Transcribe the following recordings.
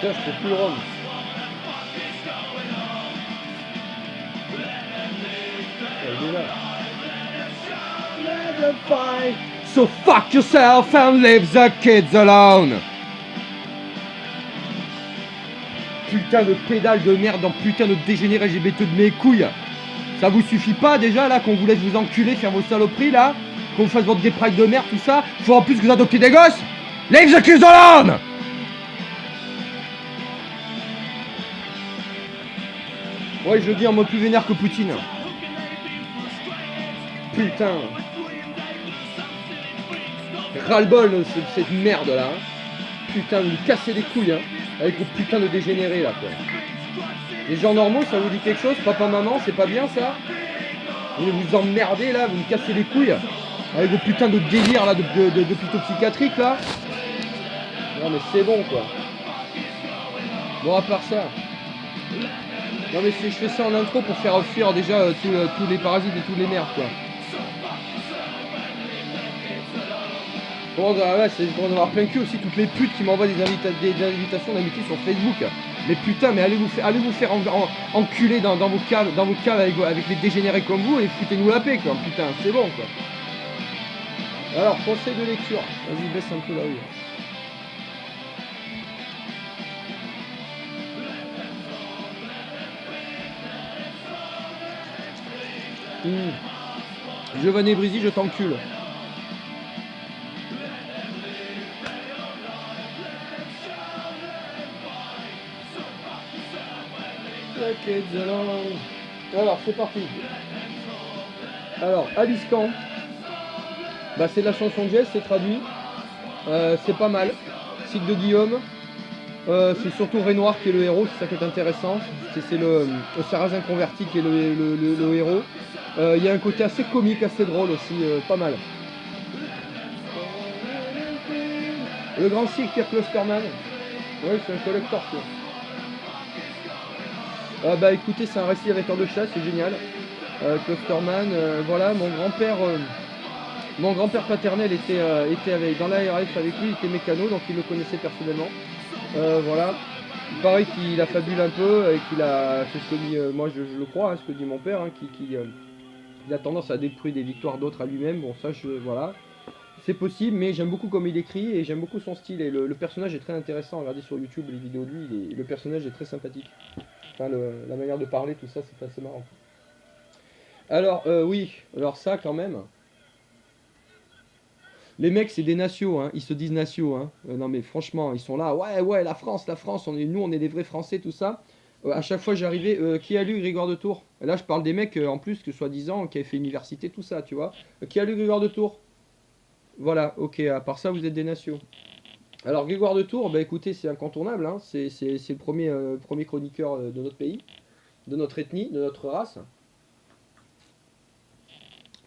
Putain, je trouve plus le rhum. Il est là. Let them fight. So fuck yourself and leave the kids alone. Putain de pédale de merde, dans putain de dégénéré LGBT de mes couilles. Ça vous suffit pas déjà là qu'on vous laisse vous enculer, faire vos saloperies là, qu'on vous fasse votre gay pride de merde, tout ça. Faut en plus que vous adoptez des gosses. Leave the kids alone. Ouais, je le dis en mode plus vénère que Poutine. Putain. Ras-le-bol cette merde là. Putain, vous cassez les couilles hein, avec vos putains de dégénérés là quoi. Les gens normaux, ça vous dit quelque chose? Papa, maman, c'est pas bien ça? Vous vous emmerdez là, vous me cassez les couilles avec vos putains de délires là, de psychiatriques là. Non mais c'est bon quoi. Bon à part ça. Non mais je fais ça en intro pour faire fuir déjà tous les parasites et tous les merdes quoi. Bon, ouais, c'est pour en avoir plein cul aussi toutes les putes qui m'envoient des invitations d'amitié sur Facebook. Mais putain, mais allez vous faire enculer dans vos caves avec les dégénérés comme vous et foutez-nous la paix quoi. Putain, c'est bon quoi. Alors, conseil de lecture. Vas-y, baisse un peu la rue. Giovanni Brisi, je t'encule. Alors c'est parti. Alors Alice Camp, bah, c'est de la chanson de Jess, c'est traduit. C'est pas mal. Cycle de Guillaume. C'est surtout Renoir qui est le héros, c'est ça qui est intéressant. C'est le Sarrasin converti qui est le héros. Il y a un côté assez comique, assez drôle aussi, pas mal. Le grand cycle Pierre Klosterman. Ouais, c'est un collector quoi. Bah écoutez, c'est un récit avec heure de chasse, c'est génial. Klosterman, voilà, mon grand-père paternel était dans l'ARF avec lui, il était mécano, donc il le connaissait personnellement. Voilà. Il paraît qu'il a fabule un peu et qu'il a, c'est ce que dit, moi je le crois, hein, ce que dit mon père, hein, il a tendance à détruire des victoires d'autres à lui-même. Bon ça, voilà. C'est possible, mais j'aime beaucoup comme il écrit et j'aime beaucoup son style. Et le personnage est très intéressant. Regardez sur YouTube les vidéos de lui, le personnage est très sympathique. Enfin, la manière de parler, tout ça, c'est assez marrant. Alors, oui, alors ça quand même. Les mecs, c'est des nationaux, hein. Ils se disent nationaux. Hein. Non mais franchement, ils sont là. Ouais, la France, nous, on est des vrais Français, tout ça. À chaque fois, j'arrivais. Qui a lu Grégoire de Tours? Et là, je parle des mecs, en plus, que soi-disant, qui avaient fait université, tout ça, tu vois. Qui a lu Grégoire de Tours? Voilà, ok, à part ça, vous êtes des nationaux. Alors, Grégoire de Tours, bah écoutez, c'est incontournable. Hein. C'est le premier chroniqueur de notre pays, de notre ethnie, de notre race,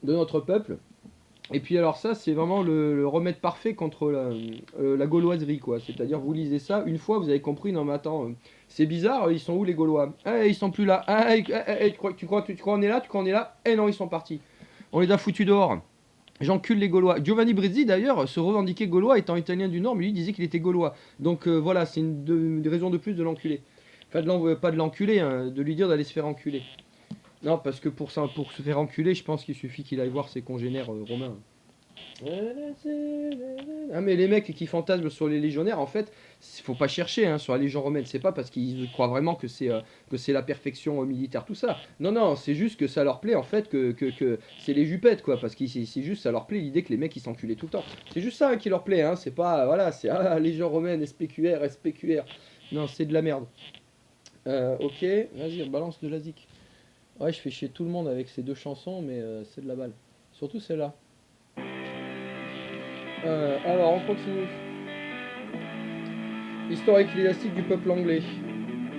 de notre peuple. Et puis alors ça, c'est vraiment le remède parfait contre la gauloiserie, quoi. C'est-à-dire, vous lisez ça, une fois, vous avez compris, non mais attends, c'est bizarre, ils sont où les Gaulois? Ils sont plus là. Tu crois on est là? Tu crois on est là? Non, ils sont partis. On les a foutus dehors. J'encule les Gaulois. Giovanni Brizzi, d'ailleurs, se revendiquait gaulois étant italien du Nord, mais lui disait qu'il était gaulois. Donc voilà, c'est une raison de plus de l'enculer. Enfin, pas de l'enculer, hein, de lui dire d'aller se faire enculer. Non, parce que pour se faire enculer, je pense qu'il suffit qu'il aille voir ses congénères romains. Ah mais les mecs qui fantasment sur les légionnaires, en fait, faut pas chercher hein, sur la légion romaine. C'est pas parce qu'ils croient vraiment que c'est la perfection militaire, tout ça. Non, c'est juste que ça leur plaît en fait que c'est les jupettes quoi. Parce que c'est juste ça leur plaît l'idée que les mecs ils s'enculaient tout le temps. C'est juste ça hein, qui leur plaît. Hein. C'est pas voilà, c'est légion romaine, SPQR. Non, c'est de la merde. Ok, vas-y, on balance de la zik. Ouais, je fais chier tout le monde avec ces deux chansons, mais c'est de la balle. Surtout celle-là. Alors, on continue. Histoire ecclésiastique du peuple anglais.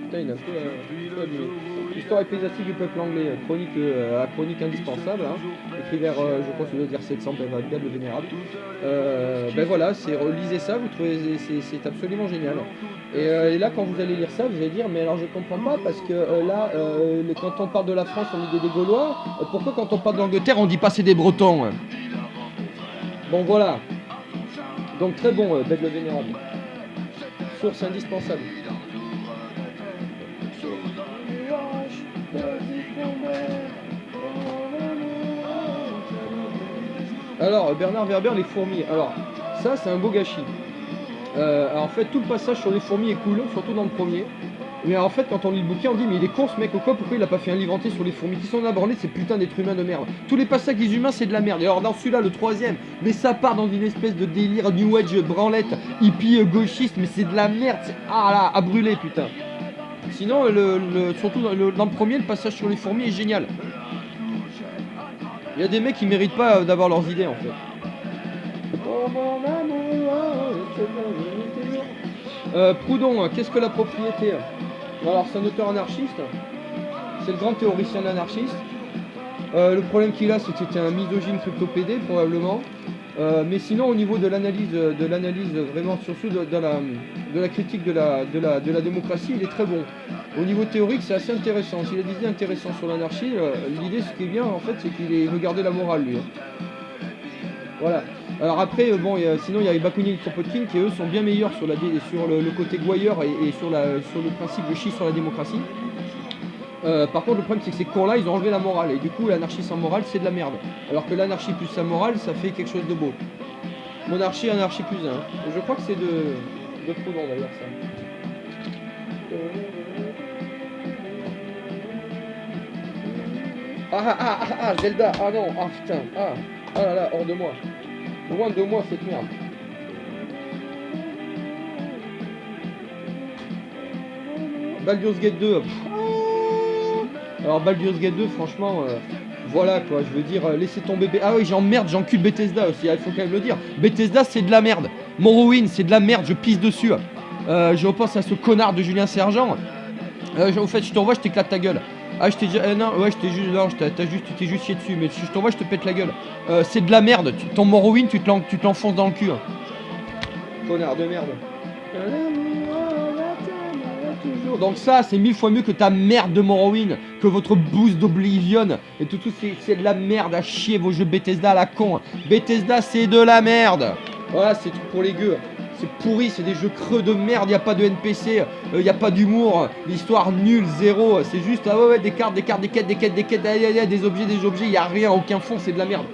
Putain, il a un peu abîmé. Histoire ecclésiastique du peuple anglais. Chronique indispensable. Hein. Écrit vers, je crois que ça doit dire 700, bien le vénérable. Ben voilà, relisez ça, vous trouvez, c'est absolument génial. Et là, quand vous allez lire ça, vous allez dire, mais alors je comprends pas, parce que là, quand on parle de la France, on dit des Gaulois. Pourquoi quand on parle d'Angleterre, on dit pas c'est des Bretons? Bon, voilà. Donc très bon, Bègue le Vénérable. Source indispensable. Alors, Bernard Werber, les fourmis. Alors, ça, c'est un beau gâchis. Alors, en fait, tout le passage sur les fourmis est cool, surtout dans le premier. Mais en fait, quand on lit le bouquin, on dit, mais il est con ce mec ou quoi, pourquoi il a pas fait un livre entier sur les fourmis qui sont abordés, ces putains d'êtres humains de merde. Tous les passages des humains, c'est de la merde. Et alors, dans celui-là, le troisième, mais ça part dans une espèce de délire New Age branlette, hippie gauchiste, mais c'est de la merde. Ah là, à brûler, putain. Sinon, surtout dans le premier, le passage sur les fourmis est génial. Il y a des mecs qui méritent pas d'avoir leurs idées en fait. Proudhon, qu'est-ce que la propriété? Alors c'est un auteur anarchiste, c'est le grand théoricien anarchiste. Le problème qu'il a, c'est que c'était un misogyne cryptopédé probablement. Mais sinon au niveau de l'analyse vraiment surtout de la critique de la démocratie, il est très bon. Au niveau théorique, c'est assez intéressant. S'il a des idées intéressantes sur l'anarchie, l'idée, ce qui est bien en fait, c'est qu'il veut garder la morale lui. Voilà. Alors après, bon, sinon il y a Bakounine et Kropotkin qui eux sont bien meilleurs sur le côté gouailleur et sur le principe de chier sur la démocratie. Par contre, le problème c'est que ces cons-là, ils ont enlevé la morale et du coup, l'anarchie sans morale, c'est de la merde. Alors que l'anarchie plus sa morale, ça fait quelque chose de beau. Monarchie, anarchie plus 1. Je crois que c'est de Proudhon d'ailleurs ça. Zelda, ah non, ah putain, ah là là, hors de moi. Loin de moi cette merde. Baldur's Gate 2. Alors Baldur's Gate 2, franchement, voilà quoi, je veux dire, laissez tomber. Ah oui, j'encule Bethesda aussi, il faut quand même le dire. Bethesda, c'est de la merde. Morrowind, c'est de la merde, je pisse dessus. Je repense à ce connard de Julien Sergent. Au fait, je t'envoie, je t'éclate ta gueule. Ah, je t'ai dit, non, ouais, je t'ai juste, non, tu t'es juste chié dessus, mais si je t'envoie, je te pète la gueule. C'est de la merde, ton Morrowind, tu te l'enfonces dans le cul. Connard de merde. Donc ça, c'est 1000 fois mieux que ta merde de Morrowind, que votre boost d'Oblivion, et tout c'est de la merde à chier, vos jeux Bethesda à la con. Bethesda, c'est de la merde. Voilà, c'est tout pour les gueux. C'est pourri, c'est des jeux creux de merde, y a pas de NPC, y a pas d'humour, l'histoire nulle, zéro, c'est juste ah ouais, des cartes, des quêtes, des objets, y a rien, aucun fond, c'est de la merde.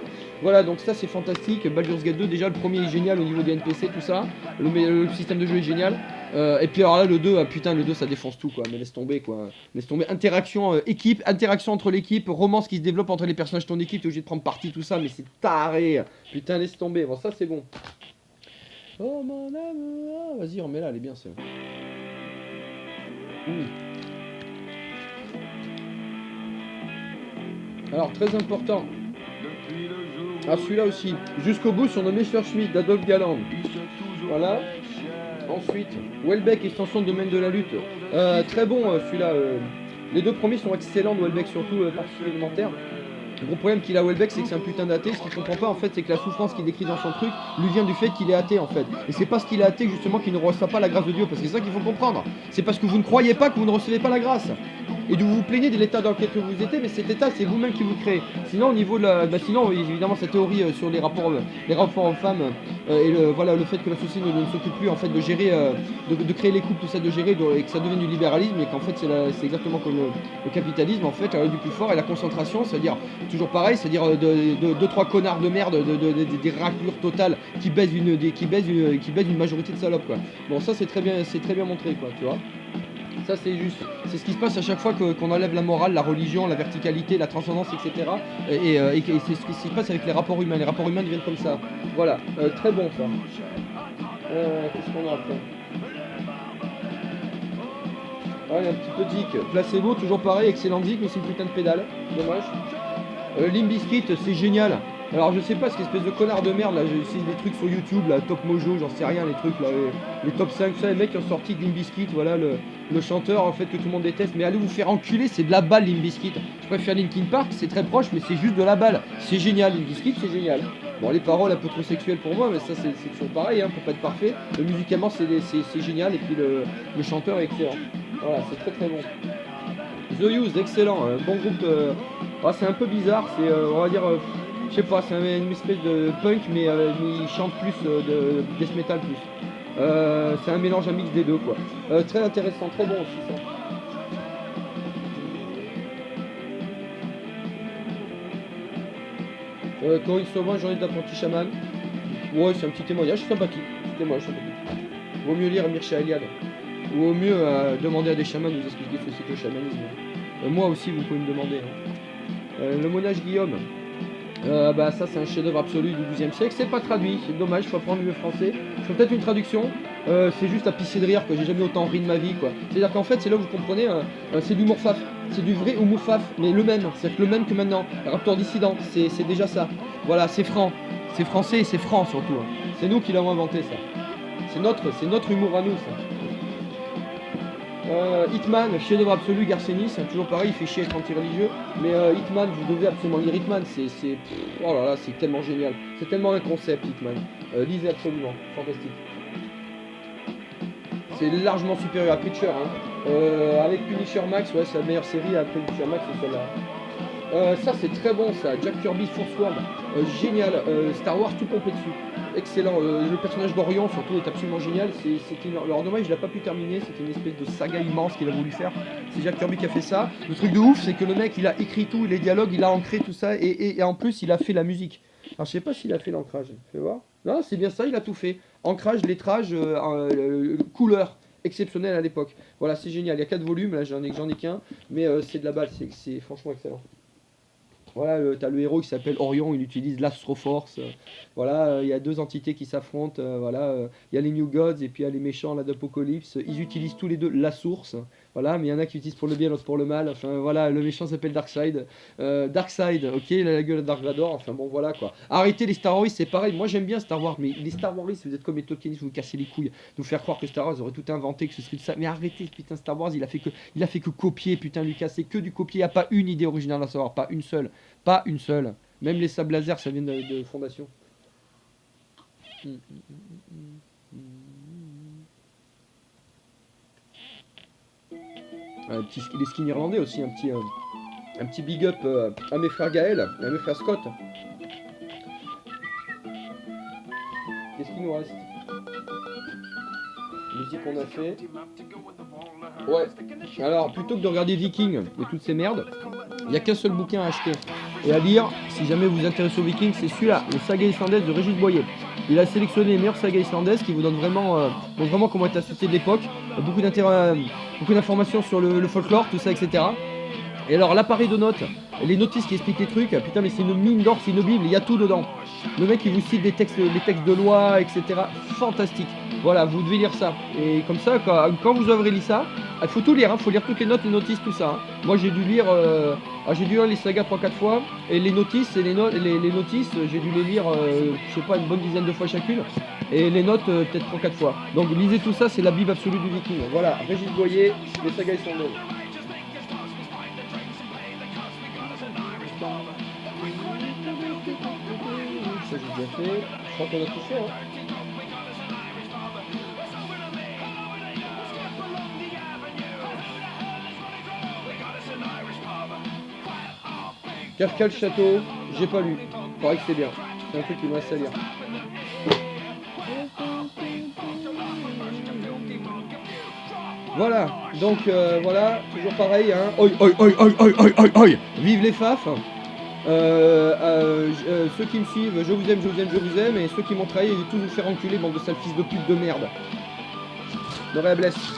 Voilà, donc ça c'est fantastique. Baldur's Gate 2, déjà le premier est génial au niveau des NPC, tout ça. Le système de jeu est génial. Et puis alors là, le 2, putain, le 2 ça défonce tout quoi. Mais laisse tomber quoi. Laisse tomber. Interaction équipe, interaction entre l'équipe, romance qui se développe entre les personnages de ton équipe, t'es obligé de prendre parti, tout ça, mais c'est taré. Putain, laisse tomber. Bon, ça c'est bon. Oh mon amour. Vas-y, remets-la, elle est bien celle-là. Alors, très important. Ah, celui-là aussi. Jusqu'au bout, surnommé Schmidt d'Adolphe Galland. Voilà. Ensuite, Welbeck, extension de domaine de la lutte. Très bon celui-là. Les deux premiers sont excellents, de Welbeck surtout, partie élémentaire. Le gros problème qu'il a Welbeck, c'est que c'est un putain d'athée. Ce qu'il comprend pas en fait, c'est que la souffrance qu'il décrit dans son truc lui vient du fait qu'il est athée en fait. Et c'est parce qu'il est athée justement qu'il ne reçoit pas la grâce de Dieu. Parce que c'est ça qu'il faut comprendre. C'est parce que vous ne croyez pas que vous ne recevez pas la grâce. Et de vous vous plaignez de l'état dans lequel vous étiez, mais cet état c'est vous-même qui vous créez. Sinon au niveau de la, sinon évidemment cette théorie sur les rapports hommes-femmes et voilà le fait que la société ne s'occupe plus en fait de gérer, de créer les couples, tout ça, de gérer et que ça devienne du libéralisme et qu'en fait c'est exactement comme le capitalisme en fait, du plus fort et la concentration, c'est-à-dire toujours pareil, c'est-à-dire deux trois connards de merde, des raclures totales qui baisent une majorité de salopes quoi. Bon ça c'est très bien montré quoi, tu vois. Ça c'est juste, c'est ce qui se passe à chaque fois qu'on enlève la morale, la religion, la verticalité, la transcendance, etc. Et c'est ce qui se passe avec les rapports humains. Les rapports humains deviennent comme ça. Voilà, très bon ça. Qu'est-ce qu'on a après? Ah, il y a un petit peu Dick. Placebo, toujours pareil, excellent Dick, mais c'est une putain de pédale. Dommage. Limp Bizkit, c'est génial. Alors je sais pas, cette espèce de connard de merde là, j'ai des trucs sur YouTube là, Top Mojo, j'en sais rien, les trucs là, les top 5, ça, les mecs qui ont sorti de Limp Bizkit, voilà le chanteur en fait que tout le monde déteste, mais allez vous faire enculer, c'est de la balle Limp Bizkit. Je préfère Linkin Park, c'est très proche, mais c'est juste de la balle. C'est génial, Limp Bizkit, c'est génial. Bon, les paroles un peu trop sexuelles pour moi, mais ça c'est toujours pareil, hein, pour pas être parfait. Musicalement c'est génial, et puis le chanteur est excellent. Voilà, c'est très très bon. The Used, excellent, bon groupe, c'est un peu bizarre, c'est on va dire... je sais pas, c'est une espèce de punk, mais il chante plus de death metal plus. C'est un mélange, un mix des deux quoi. Très intéressant, très bon aussi ça. Corinne Sauvin, journée d'apprenti chaman. Ouais, c'est un petit témoignage sympathique. Petit témoignage sympathique. Vaut mieux lire Mircea Eliade. Ou au mieux demander à des chamans de vous expliquer ce que c'est que le chamanisme. Moi aussi, vous pouvez me demander. Hein. Le monage Guillaume. Bah ça c'est un chef-d'œuvre absolu du XIIe siècle, c'est pas traduit, c'est dommage, il faut apprendre le français. Je fais peut-être une traduction, c'est juste à pisser de rire, quoi. J'ai jamais autant ri de ma vie, quoi. C'est-à-dire qu'en fait c'est là où vous comprenez, c'est du l'humour faf, c'est du vrai humour faf, mais le même, c'est le même que maintenant. Raptor dissident, c'est déjà ça. Voilà, c'est franc, c'est français et c'est franc surtout. Hein. C'est nous qui l'avons inventé ça. C'est notre humour à nous ça. Hitman, chef-d'œuvre absolu, Garcenis, hein, toujours pareil, il fait chier être anti-religieux, mais Hitman, vous devez absolument lire Hitman, oh là là, c'est tellement génial, c'est tellement un concept Hitman, lisez absolument, fantastique. C'est largement supérieur à Preacher, hein. Avec Punisher Max, ouais, c'est la meilleure série après Punisher Max, c'est celle-là. Ça c'est très bon ça, Jack Kirby Force World, génial, Star Wars tout pompé dessus. Excellent, le personnage d'Orion surtout est absolument génial, alors dommage il n'a pas pu terminer, c'était une espèce de saga immense qu'il a voulu faire, c'est Jack Kirby qui a fait ça. Le truc de ouf c'est que le mec il a écrit tout, les dialogues, il a ancré tout ça et en plus il a fait la musique. Alors je sais pas s'il a fait l'ancrage, fais voir. Non c'est bien ça, il a tout fait, ancrage, lettrage, couleur, exceptionnel à l'époque. Voilà c'est génial, il y a 4 volumes, là j'en ai qu'un, mais c'est de la balle, c'est franchement excellent. Voilà, t'as le héros qui s'appelle Orion, il utilise l'Astroforce. Voilà, il y a deux entités qui s'affrontent. Voilà, il y a les New Gods et puis il y a les méchants là d'Apocalypse. Ils utilisent tous les deux la source. Voilà, mais il y en a qui utilisent pour le bien, l'autre pour le mal. Enfin voilà, le méchant s'appelle Darkseid. Darkseid, ok, il a la gueule de Dark Vador. Enfin bon, voilà quoi. Arrêtez les Star Wars, c'est pareil. Moi j'aime bien Star Wars, mais les Star Wars, vous êtes comme les Tolkienistes, vous vous cassez les couilles. De vous faire croire que Star Wars aurait tout inventé, que ce serait de ça. Mais arrêtez, putain, Star Wars, il a fait que copier, putain, Lucas. C'est que du copier. Il n'y a pas une idée originale à savoir, pas une seule. Pas une seule. Même les sables laser, ça vient de Fondation. Les skins irlandais aussi, un petit big up à mes frères Gaël et à mes frères Scott. Qu'est-ce qu'il nous reste? Musique qu'on a fait. Ouais. Alors, plutôt que de regarder Vikings et toutes ces merdes, il n'y a qu'un seul bouquin à acheter et à lire, si jamais vous vous intéressez aux Vikings, c'est celui-là, les sagas islandaises de Régis Boyer. Il a sélectionné les meilleures sagas islandaises qui vous donnent vraiment comment est la société de l'époque, beaucoup d'informations sur le folklore, tout ça, etc. Et alors l'appareil de notes, les notices qui expliquent les trucs, putain mais c'est une mine d'or, c'est une bible, il y a tout dedans. Le mec il vous cite les textes de loi, etc. Fantastique. Voilà, vous devez lire ça. Et comme ça, quand vous aurez lu ça, il faut tout lire, il faut lire toutes les notes, les notices, tout ça. Hein. Moi j'ai dû lire les sagas 3-4 fois, et les notices, les notices, j'ai dû les lire, je sais pas, une bonne dizaine de fois chacune, et les notes peut-être 3-4 fois. Donc lisez tout ça, c'est la bible absolue du Viking. Voilà, Régis Boyer, les sagas islandaises. Ça j'ai déjà fait, je crois qu'on a tout fait. Hein. Kafka le château, j'ai pas lu. Pareil que c'est bien. C'est un truc qui me reste à lire. Voilà, donc voilà, toujours pareil, hein. Oi, oi, oi, oi, oi, oi, oi, oi. Vive les faf. Ceux qui me suivent, je vous aime, je vous aime, je vous aime. Et ceux qui m'ont trahi, ils vont tous vous faire enculer, bande de sales fils de pute de merde. Noréa blesse.